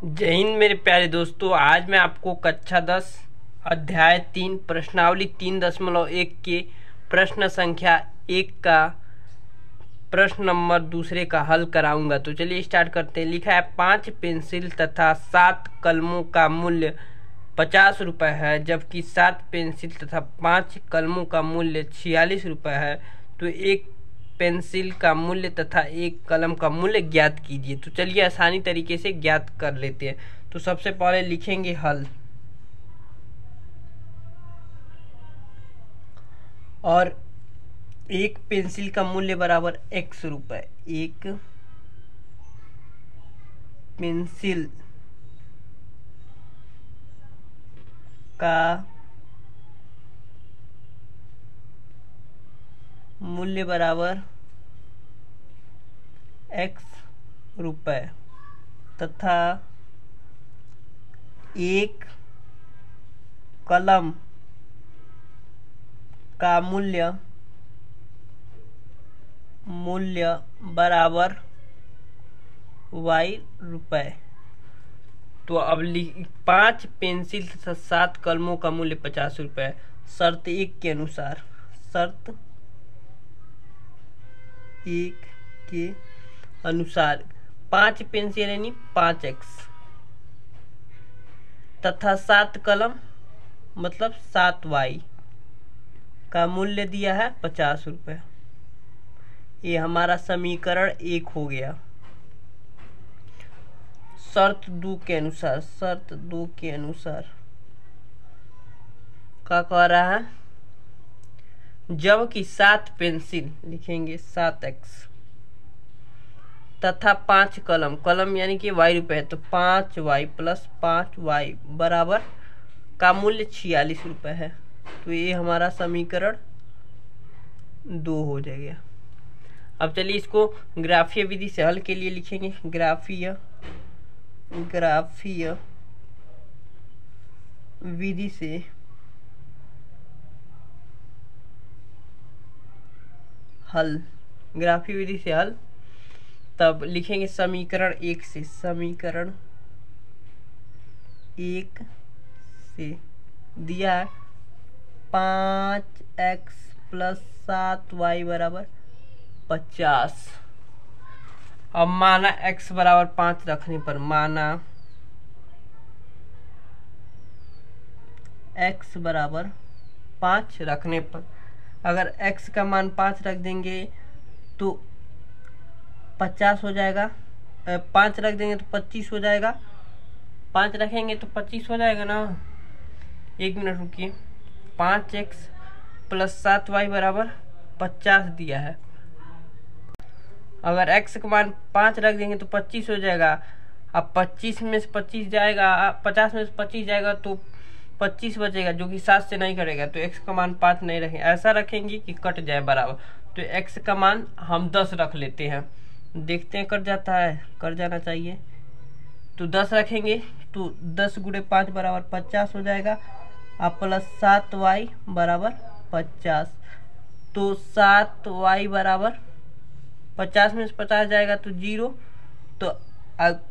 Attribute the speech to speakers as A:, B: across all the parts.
A: जय हिंद मेरे प्यारे दोस्तों। आज मैं आपको कक्षा 10 अध्याय 3 प्रश्नावली 3.1 के प्रश्न संख्या 1 का प्रश्न नंबर दूसरे का हल कराऊंगा। तो चलिए स्टार्ट करते हैं। लिखा है 5 पेंसिल तथा 7 कलमों का मूल्य 50 रुपये है, जबकि 7 पेंसिल तथा 5 कलमों का मूल्य 46 रुपये है। तो एक पेंसिल का मूल्य तथा एक कलम का मूल्य ज्ञात कीजिए। तो चलिए आसानी तरीके से ज्ञात कर लेते हैं। तो सबसे पहले लिखेंगे हल, और एक पेंसिल का मूल्य बराबर x रुपये। एक पेंसिल का मूल्य बराबर x रुपये तथा एक कलम का मूल्य बराबर y रुपये। तो अब 5 पेंसिल तथा 7 कलमों का मूल्य 50 रुपये। शर्त 1 के अनुसार, शर्त 1 के अनुसार 5 पेंसिल यानी 5x तथा 7 कलम मतलब 7y का मूल्य दिया है 50 रुपये। ये हमारा समीकरण 1 हो गया। शर्त 2 के अनुसार, शर्त 2 के अनुसार क्या कह रहा है, जबकि 7 पेंसिल लिखेंगे 7x तथा 5 कलम, कलम यानी कि y रुपये है, तो 5y प्लस 5y बराबर का मूल्य 46 रुपये है। तो ये हमारा समीकरण 2 हो जाएगा। अब चलिए इसको ग्राफीय विधि से हल के लिए लिखेंगे। ग्राफीय विधि से हल, ग्राफीय विधि से हल। तब लिखेंगे समीकरण 1 से, समीकरण 1 से दिया है 5x प्लस 7y बराबर 50। अब माना x बराबर 5 रखने पर, माना x बराबर 5 रखने पर, अगर x का मान 5 रख देंगे तो 50 हो जाएगा। 5 रख देंगे तो 25 हो जाएगा। 5 रखेंगे तो 25 हो जाएगा ना। 1 मिनट रुकिए। 5x प्लस 7y बराबर 50 दिया है। अगर x का मान 5 रख देंगे तो 25 हो जाएगा। अब 25 में से 25 जाएगा, 50 में से 25 जाएगा तो 25 बचेगा, जो कि 7 से नहीं करेगा। तो x का मान 5 नहीं रखेंगे, ऐसा रखेंगे कि कट जाए बराबर। तो x का मान हम 10 रख लेते हैं। देखते हैं कट जाता है, कट जाना चाहिए। तो 10 रखेंगे तो 10 गुणे 5 बराबर 50 हो जाएगा। अब प्लस 7y बराबर 50। तो 7y बराबर 50 में से 50 जाएगा तो 0। तो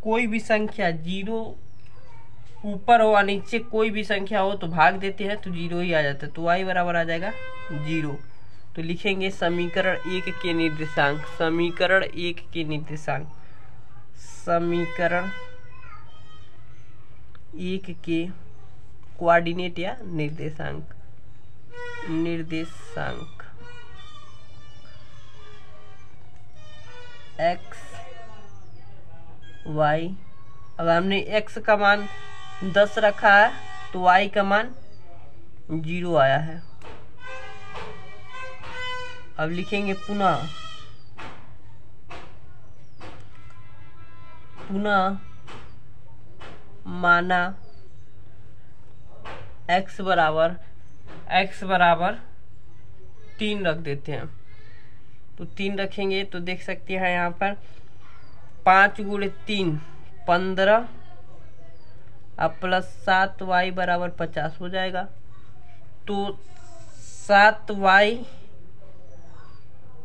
A: कोई भी संख्या 0 ऊपर हो और नीचे कोई भी संख्या हो तो भाग देते हैं तो 0 ही आ जाता है। तो y बराबर आ जाएगा 0। तो लिखेंगे समीकरण 1 के निर्देशांक, समीकरण 1 के निर्देशांक, समीकरण 1 के कोऑर्डिनेट या निर्देशांक, निर्देशांक x y। अगर हमने x का मान 10 रखा है तो y का मान 0 आया है। अब लिखेंगे पुनः माना x बराबर 3 रख देते हैं। तो 3 रखेंगे तो देख सकते हैं यहाँ पर 5 गुणे 3 15, अब प्लस 7y बराबर 50 हो जाएगा। तो 7y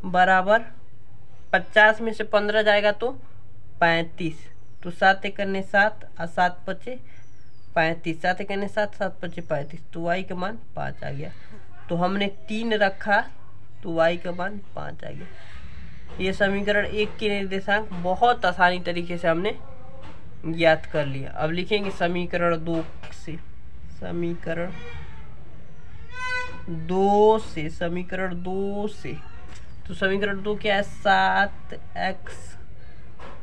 A: बराबर 50 में से 15 जाएगा तो 35। तो 7 एक करने 7 और 7 पचे 35, 7 एक करने 7, 7 पचे 35, तो y का मान 5 आ गया। तो हमने 3 रखा तो y का मान 5 आ गया। ये समीकरण 1 के निर्देशांक बहुत आसानी तरीके से हमने ज्ञात कर लिया। अब लिखेंगे समीकरण 2 से, समीकरण 2 से, समीकरण 2 से। तो समीकरण 2 क्या है, 7x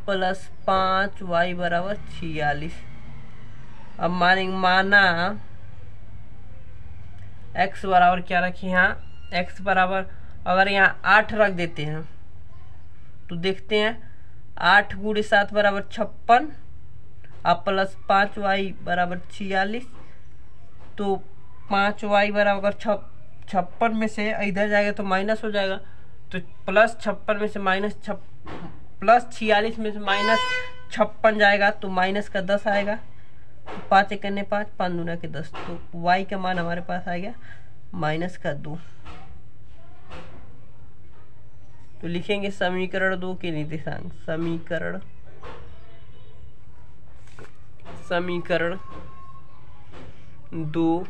A: प्लस 5y बराबर 46। अब माना x बराबर क्या रखे यहाँ, x बराबर अगर यहाँ 8 रख देते हैं तो देखते हैं 8 गुणे 7 बराबर 56 अब प्लस 5y बराबर 46। तो 5y बराबर 56 में से इधर जाएगा तो माइनस हो जाएगा, तो प्लस 56 में से माइनस प्लस 46 में से माइनस 56 जाएगा तो माइनस का 10 आएगा। 5 एक करने 5, 5 दूना के 10, तो y का मान हमारे पास आ गया माइनस का 2। तो लिखेंगे समीकरण 2 के निर्देशांक, समीकरण 2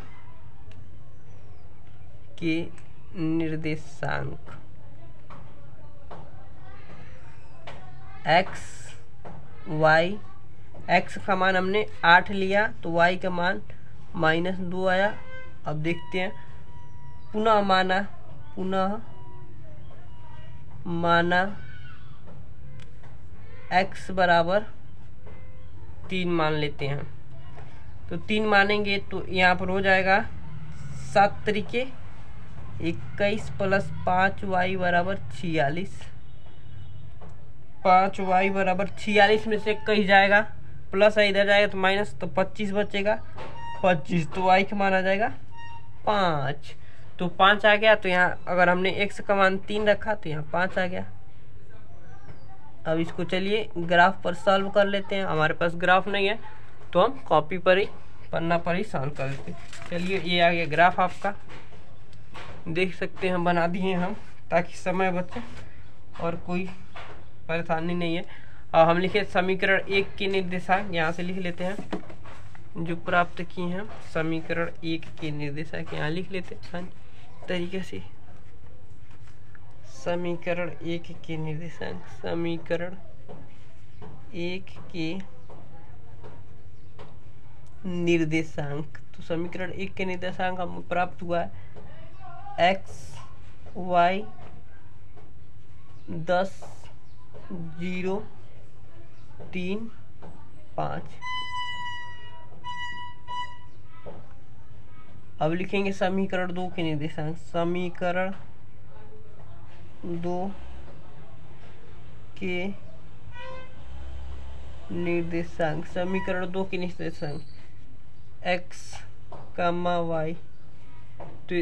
A: के निर्देशांक x y, x का मान हमने 8 लिया तो y का मान -2 आया। अब देखते हैं, पुनः माना x बराबर 3 मान लेते हैं। तो 3 मानेंगे तो यहाँ पर हो जाएगा 7 तरीके 21 प्लस 5y बराबर 46। 5y बराबर 46 में से 21 जाएगा, प्लस इधर जाएगा तो माइनस, तो 25 बचेगा 25, तो y का मान आ जाएगा 5। तो 5 आ गया। तो यहाँ अगर हमने x का मान 3 रखा तो यहाँ 5 आ गया। अब इसको चलिए ग्राफ पर सॉल्व कर लेते हैं। हमारे पास ग्राफ नहीं है तो हम कॉपी पर ही, पन्ना पर ही सॉल्व कर लेते हैं। चलिए ये आ गया ग्राफ आपका, देख सकते हैं बना दिए हम, ताकि समय बचे और कोई परेशानी नहीं है। और हम लिखे समीकरण 1 के निर्देशांक, यहाँ से लिख लेते हैं जो प्राप्त किए हैं। समीकरण 1 के निर्देशांक यहाँ लिख लेते हैं तरीके से। समीकरण 1 के निर्देशांक, समीकरण 1 के निर्देशांक। तो समीकरण 1 के निर्देशांक हमें प्राप्त हुआ है x y 10 0 3 5। अब लिखेंगे समीकरण 2 के निर्देशांक, समीकरण 2 के निर्देशांक, समीकरण 2 के निर्देशांक x कामा y। तो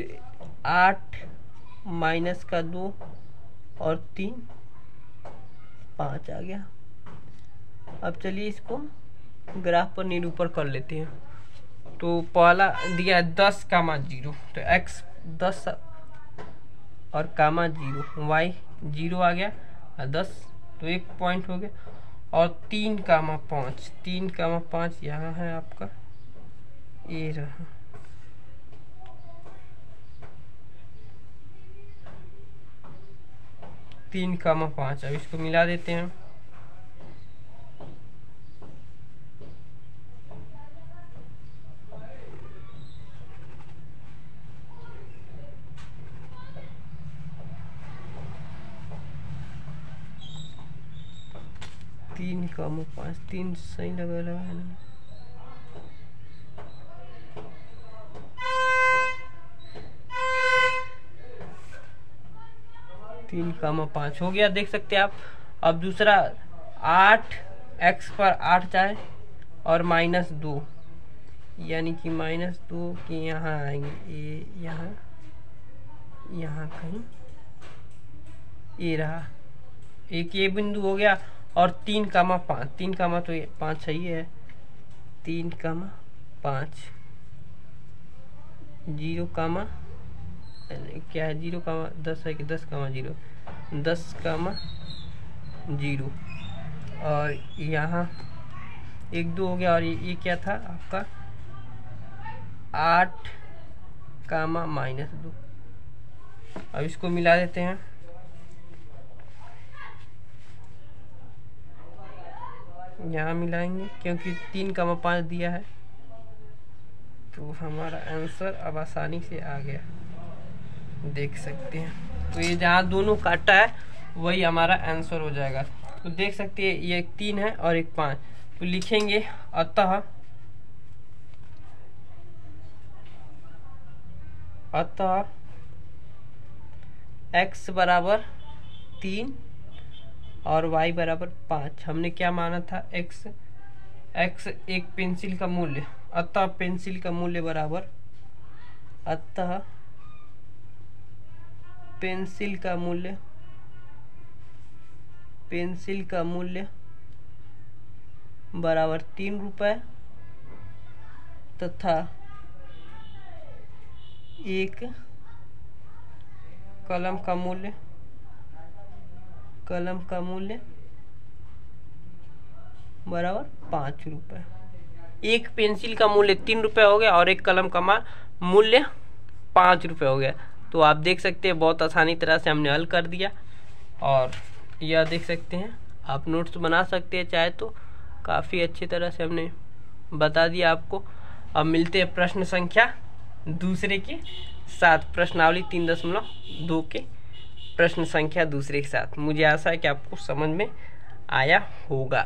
A: 8 माइनस का 2 और 3 5 आ गया। अब चलिए इसको ग्राफ पर निरूपण कर लेते हैं। तो पहला दिया 10 कामा 0, तो x 10 और कामा 0, y 0 आ गया और 10, तो 1 पॉइंट हो गया। और 3 कामा 5, 3 कामा 5 यहाँ है आपका, ये रहा। तीन कामा 5, अब इसको मिला देते हैं। तीन कामा 5, 3 सही लगा है ना। तीन कामा 5 हो गया, देख सकते हैं आप। अब दूसरा 8 x पर 8 जाए और -2, यानी कि -2 के यहाँ आएंगे, ये यहाँ कहीं ये रहा, एक ये बिंदु हो गया। और 3 कामा 5, 3 कामा तो ये 5 सही है, 3 कामा 5, 0 कामा क्या है, 0 कामा 10 है कि 10 कामा 0, 10 कामा 0। और यहाँ 1 2 हो गया, और ये क्या था आपका 8 कामा -2। अब इसको मिला देते हैं। यहाँ मिलाएंगे क्योंकि 3 कामा 5 दिया है, तो हमारा आंसर अब आसानी से आ गया, देख सकते हैं। तो ये जहाँ दोनों काटा है वही हमारा आंसर हो जाएगा। तो देख सकते हैं ये 3 है और एक 5, तो लिखेंगे अतः x बराबर 3 और y बराबर 5। हमने क्या माना था, x एक पेंसिल का मूल्य, अतः पेंसिल का मूल्य बराबर, अतः पेंसिल का मूल्य बराबर 3 रुपये तथा एक कलम का मूल्य बराबर 5 रुपये। एक पेंसिल का मूल्य 3 रुपये हो गया और एक कलम का मूल्य 5 रुपये हो गया। तो आप देख सकते हैं बहुत आसानी तरह से हमने हल कर दिया, और यह देख सकते हैं आप नोट्स बना सकते हैं चाहे तो, काफ़ी अच्छी तरह से हमने बता दिया आपको। अब मिलते हैं प्रश्न संख्या दूसरे के साथ, प्रश्नावली 3.2 के प्रश्न संख्या दूसरे के साथ। मुझे आशा है कि आपको समझ में आया होगा।